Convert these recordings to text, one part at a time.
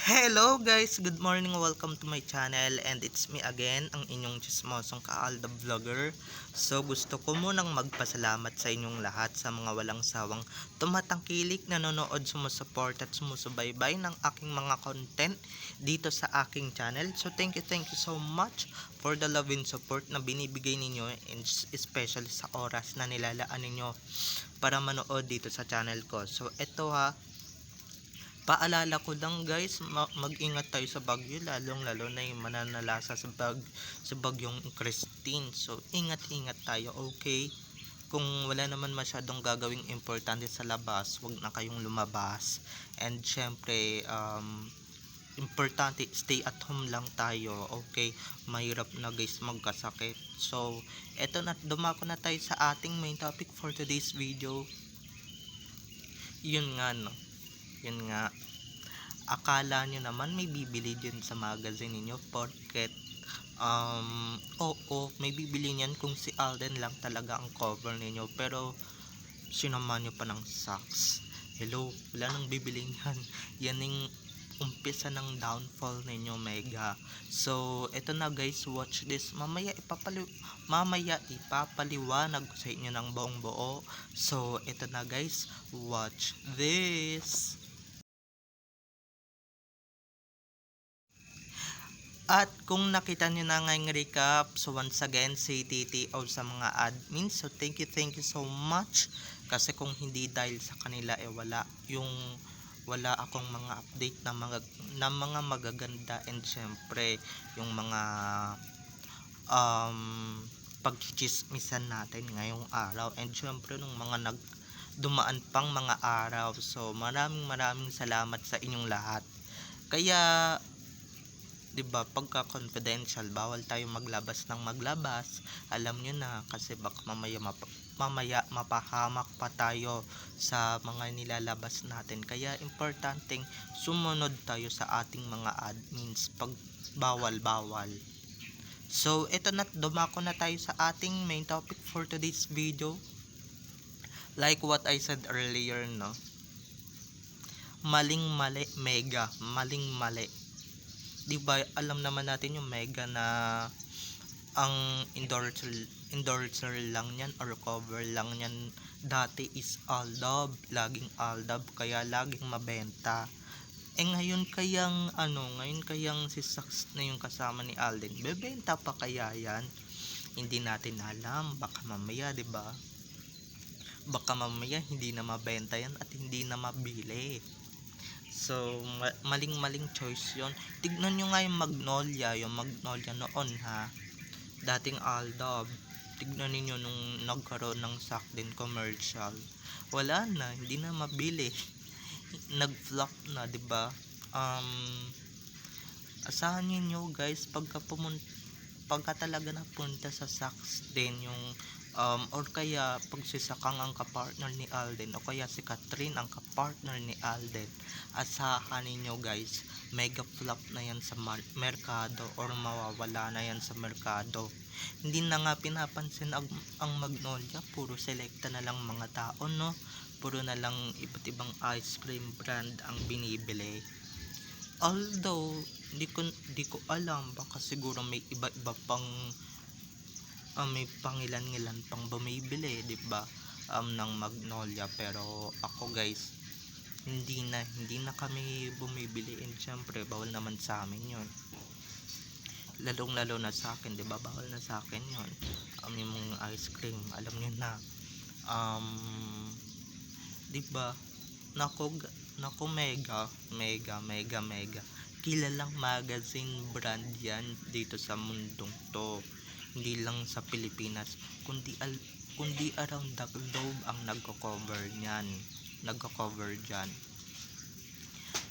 Hello guys, good morning, welcome to my channel and it's me again, ang inyong chismosong Kaalda Vlogger. So gusto ko munang magpasalamat sa inyong lahat sa mga walang sawang tumatangkilik, nanonood, sumusuport at sumusubaybay ng aking mga content dito sa aking channel. So thank you so much for the love and support na binibigay ninyo, and especially sa oras na nilalaan ninyo para manood dito sa channel ko. So eto ha, paalala ko lang guys, mag-ingat tayo sa bagyo, lalo na yung mananalasa sa bagyong Christine. So ingat-ingat tayo, okay? Kung wala naman masyadong gagawing importante sa labas, wag na kayong lumabas. And syempre, importante, stay at home lang tayo, okay? Mahirap na guys magkasakit. So eto na, dumako na tayo sa ating main topic for today's video. Yun nga no, yun nga, akala nyo naman may bibili din sa magazine ninyo porket oo, may bibili niyan kung si Alden lang talaga ang cover ninyo, pero sinama nyo pa ng socks. Hello, wala nang bibili niyan. Yan yung umpisa ng downfall ninyo, mega. So eto na guys, watch this. Mamaya ipapaliwanag ko sa inyo ng buong buo. So eto na guys, watch this. At kung nakita nyo na ngayong recap, so once again, say TTO sa mga admin. So thank you so much. Kasi kung hindi dahil sa kanila, wala akong mga update na mga magaganda, and syempre yung mga pagchichismisan natin ngayong araw, and syempre nung mga dumaan pang mga araw. So maraming salamat sa inyong lahat. Kaya 'di ba, pagka confidential, bawal tayo maglabas ng maglabas. Alam niyo na, kasi baka mamaya mapahamak pa tayo sa mga nilalabas natin. Kaya importanteng sumunod tayo sa ating mga admins pag bawal. So ito na, dumako na tayo sa ating main topic for today's video. Like what I said earlier, no, maling mali, mega maling mali. Di ba alam naman natin yung mega na ang endorser lang yan or cover lang yan dati is Aldab, laging Aldab, kaya laging mabenta. Ngayon kayang si Sax na yung kasama ni Alden, bebenta pa kaya yan? Hindi natin alam, baka mamaya, di ba, baka mamaya hindi na mabenta yan at hindi na mabili. So maling choice yon. Tignan nyo nga yung Magnolia noon ha, dating Aldab. Tignan niyo nung nagkaroon ng Sakden commercial, wala na, hindi na mabili. Nag-flop na, 'di ba? Asahan niyo guys, pagka talaga napunta sa Sakden yung or kaya pagsisakang ang kapartner ni Alden, o kaya si Catherine ang kapartner ni Alden, asahan ninyo guys, mega flop na yan sa merkado, or mawawala na yan sa merkado. Hindi na nga pinapansin ang Magnolia, puro selecta na lang mga tao, no? Puro na lang iba't ibang ice cream brand ang binibili. Although di ko alam, baka siguro may iba-iba pang may pangilan-ngilan pang bumibili, di ba, ng Magnolia. Pero ako guys, hindi na kami bumibili, and syempre bawal naman sa amin yun. Lalo na sa akin, di ba, bawal na sa akin yun. Yung mga ice cream, alam niyo na, di ba, nako, mega kilalang magazine brand yan dito sa mundong to, hindi lang sa Pilipinas, kundi around the globe ang nagko-cover dyan.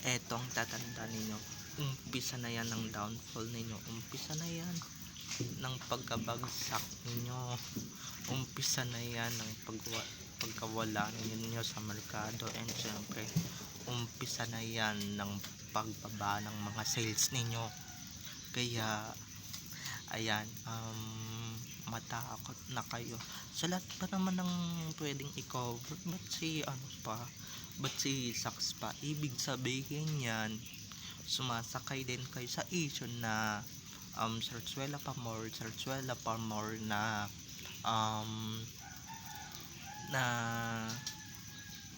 Etong tatanda ninyo, umpisa na yan ng downfall ninyo, umpisa na yan ng pagkabagsak ninyo, umpisa na yan ng pagkawala ninyo sa merkado, and syempre umpisa na yan ng pagbaba ng mga sales ninyo. Kaya ayan, matakot na kayo sa lahat pa naman ng pwedeng i-cover. Ba't si Sax pa? Ibig sabihin yan, sumasakay din kayo sa issue na Zarzuela pa more um, na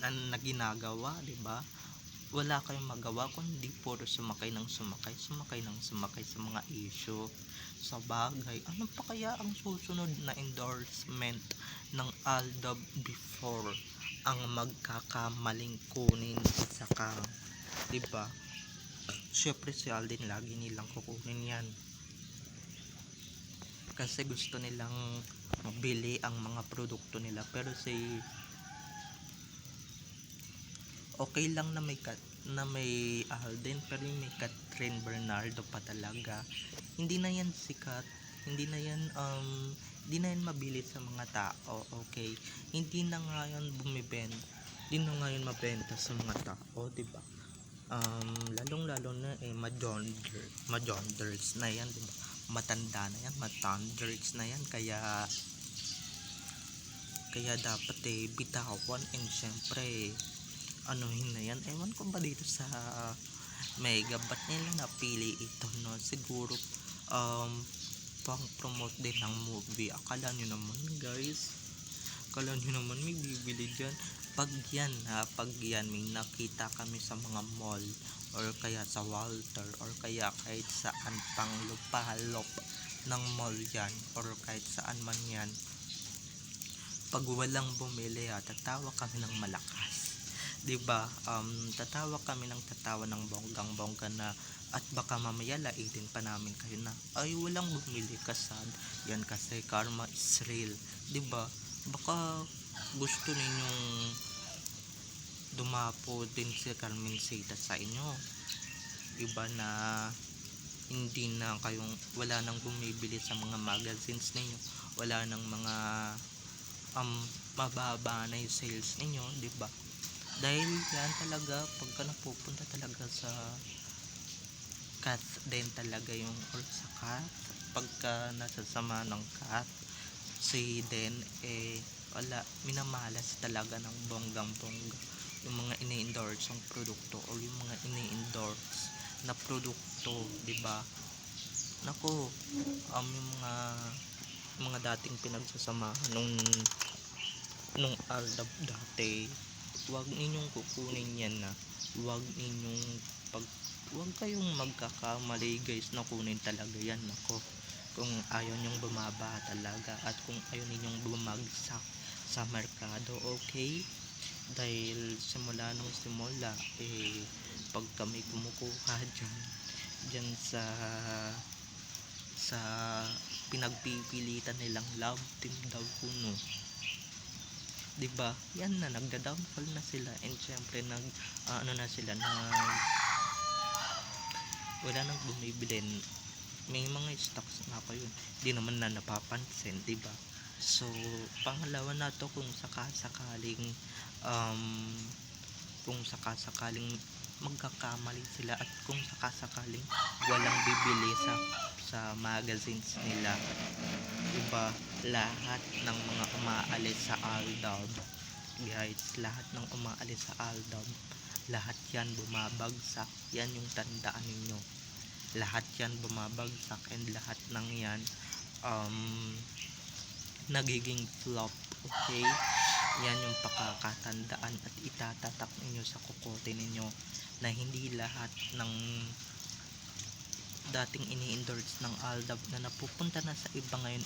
na ginagawa, 'di ba? Wala kayong magawa kundi puro sumakay sa mga issue. Sa bagay, ano pa kaya ang susunod na endorsement ng Aldab before ang magkakamaling kunin sa kang, 'di ba? Syempre si Alden lagi nilang kukunin 'yan kasi gusto nilang mabili ang mga produkto nila, pero si okay lang na may Alden, pero yung may Catherine Bernardo pa talaga, hindi na yan sikat, hindi na yan mabili sa mga tao. Okay, hindi na nga yan hindi na nga yan mabenta sa mga tao, diba? Lalong lalo na majonders na yan, diba? Matanda na yan, matanders na yan, kaya dapat bitawan, and syempre anuhin na yan. Ewan ko ba dito sa Mega, ba't nila napili ito, no? Siguro pang promote din ng movie. Akala nyo naman guys, may bibili dyan. Pag yan may nakita kami sa mga mall, or kaya sa Walter, or kaya kahit saan pang lupalop ng mall yan, or kahit saan man yan, pag walang bumili, tatawa kami ng malakas, 'di ba? Tatawa kami ng bonggang-bongga na, at baka mamaya laitin pa namin kayo na, ay walang bumili kasad yan kasi karma is real, 'di ba? Baka gusto ninyong dumapo din si Carmen Sita sa inyo, iba na hindi na wala nang bumibili sa mga magazines ninyo, wala nang mga mababa na yung sales ninyo, 'di ba? Dahil yan talaga, pagka napupunta talaga sa cat din talaga yung, or sa cat, pagka nasasama ng cat si Den, wala, minamalas talaga ng bonggang bongga yung mga ini-endorse yung produkto, or yung mga ini-endorse na produkto, 'di ba? Nako, yung mga dating pinagsasamahan nung Aldab dati, wag ninyong kukunin yan, na wag kayong magkakamali guys na kunin talaga yan. Nako, kung ayaw nyong bumaba talaga, at kung ayaw ninyong bumagsak sa merkado, okay? Dahil simula pag kami kumukuha dyan sa pinagpipilitan nilang love team daw kuno, 'di ba? Yan na, nagda-downfall na sila, and syempre wala nang bumibili, may mga stocks na kayo, hindi naman na napapansin, 'di ba? So pangalawa na to, kung sakasakaling magkakamali sila, at kung sakasakaling walang bibili sa magazines nila, diba, lahat ng mga umaalis sa Aldab guys, lahat yan bumabagsak, yan yung tandaan ninyo, lahat yan bumabagsak, and lahat ng yan nagiging flop, okay? Yan yung pakakatandaan at itatatak ninyo sa kukote ninyo, na hindi lahat ng dating ini-endorse ng Aldab na napupunta na sa iba ngayon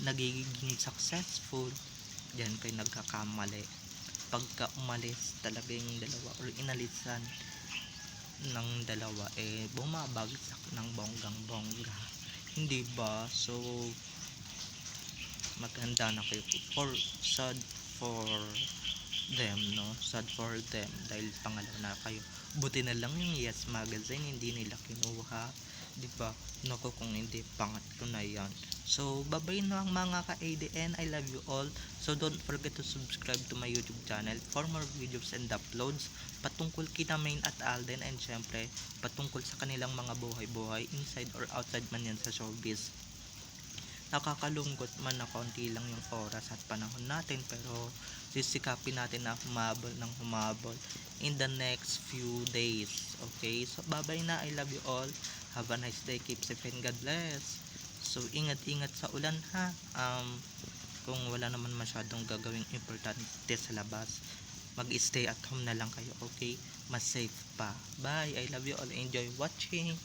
nagiging successful. Diyan kayo nagkakamali. Pagka umalis talaga yung dalawa, or inalisan ng dalawa, bumabagsak ng bonggang bongga, hindi ba? So maganda na kayo, sad for them, dahil pangalawa na kayo. Buti na lang yung Yes Magazine hindi nila kinuha, 'di ba? Nako, kung hindi, pangatlo na yan. So bye-bye na mga ka-ADN, I love you all. So don't forget to subscribe to my YouTube channel for more videos and uploads patungkol kina Main at Alden, and syempre patungkol sa kanilang mga buhay-buhay inside or outside man yan sa showbiz. Nakakalungkot man na konti lang yung oras at panahon natin, pero sisikapin natin na humabol ng humabol in the next few days. Okay, so bye bye na, I love you all, have a nice day, keep safe and God bless. So ingat-ingat sa ulan ha, kung wala naman masyadong gagawing importante sa labas, mag-stay at home na lang kayo, okay? Mas safe pa. Bye, I love you all, enjoy watching.